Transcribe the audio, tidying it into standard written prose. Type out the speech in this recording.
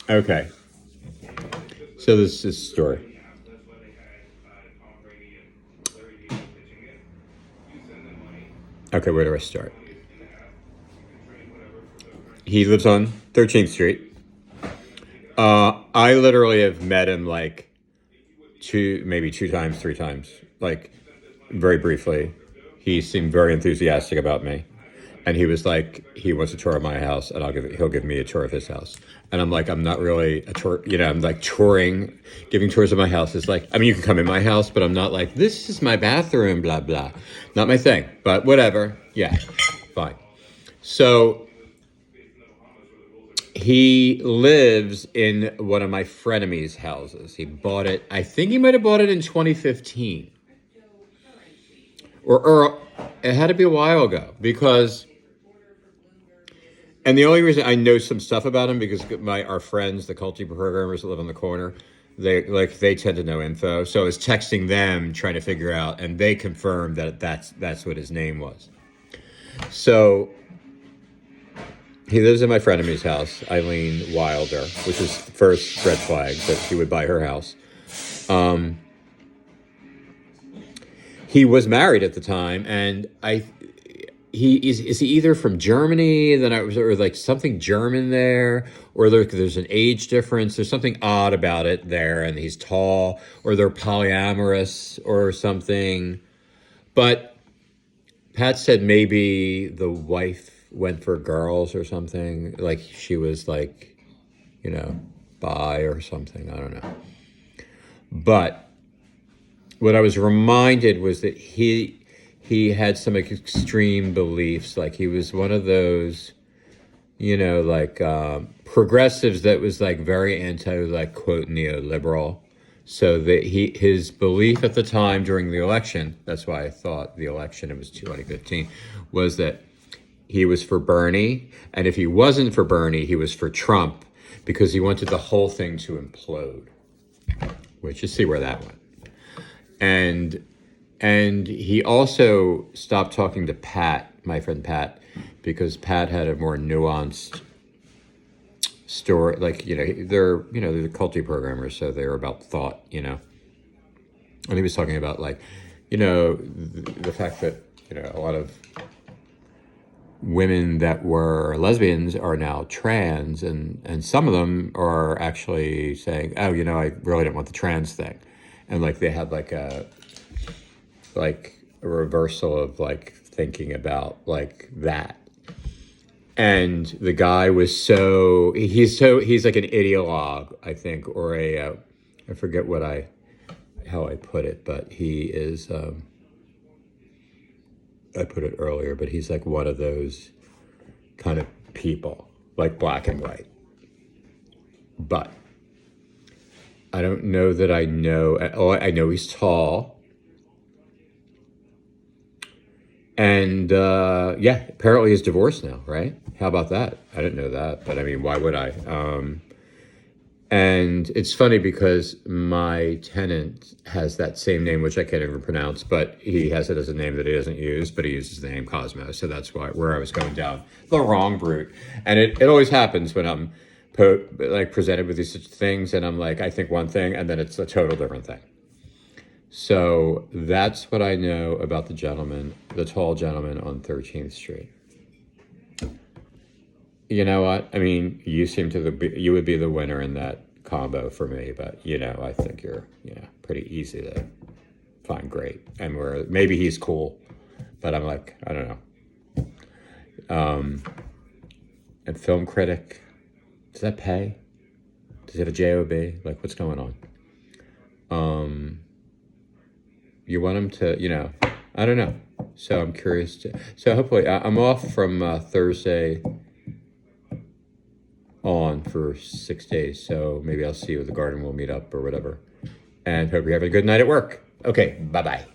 Okay. So this is the story. Okay, where do I start? He lives on 13th Street. I literally have met him like maybe two times, three times, like very briefly. He seemed very enthusiastic about me, and he was like, he wants a tour of my house, and he'll give me a tour of his house. And I'm like, I'm not really a tour, I'm like touring, giving tours of my house is like, I mean, you can come in my house, but I'm not like, this is my bathroom, blah blah, not my thing. But whatever, yeah, fine. So he lives in one of my frenemies' houses. He bought it. I think he might have bought it in 2015, or it had to be a while ago because. And the only reason I know some stuff about him because our friends, the culty programmers that live on the corner, they tend to know info. So I was texting them trying to figure out, and they confirmed that that's what his name was. So he lives in my frenemy's house, Eileen Wilder, which is the first red flag that he would buy her house. He was married at the time, and is he either from Germany? Then or like something German there, or there's an age difference. There's something odd about it there, and he's tall, or they're polyamorous or something. But Pat said maybe the wife went for girls or something. Like she was like, bi or something. I don't know. But what I was reminded was that he had some extreme beliefs. Like he was one of those, progressives that was like very anti, like quote neoliberal. So that his belief at the time during the election, that's why I thought the election, it was 2015, was that he was for Bernie. And if he wasn't for Bernie, he was for Trump because he wanted the whole thing to implode, which you see where that went. And he also stopped talking to Pat, my friend Pat, because Pat had a more nuanced story. Like, they're the culty programmers, so they're about thought, And he was talking about like, the fact that, a lot of women that were lesbians are now trans, and some of them are actually saying, oh, I really didn't want the trans thing. And like they had like a reversal of like thinking about like that. And the guy was he's like an ideologue, I think, or I forget how I put it, but he is, I put it earlier, but he's like one of those kind of people, like black and white. But I don't know that I know. Oh, I know he's tall. And apparently he's divorced now, right? How about that? I didn't know that, but I mean, why would I? And it's funny because my tenant has that same name, which I can't even pronounce, but he has it as a name that he doesn't use, but he uses the name Cosmo. So that's where I was going down the wrong route. And it always happens when I'm presented with these things, and I'm like, I think one thing, and then it's a total different thing. So that's what I know about the tall gentleman on 13th Street. You know what? I mean, you would be the winner in that combo for me, but I think you're, pretty easy to find great. And maybe he's cool, but I'm like, I don't know. And film critic, does that pay? Does it have a job? Like, what's going on? You want him to, I don't know. So I'm curious so hopefully I'm off from Thursday on for 6 days. So maybe I'll see you at the garden. We'll meet up or whatever. And hope you're having a good night at work. Okay, bye-bye.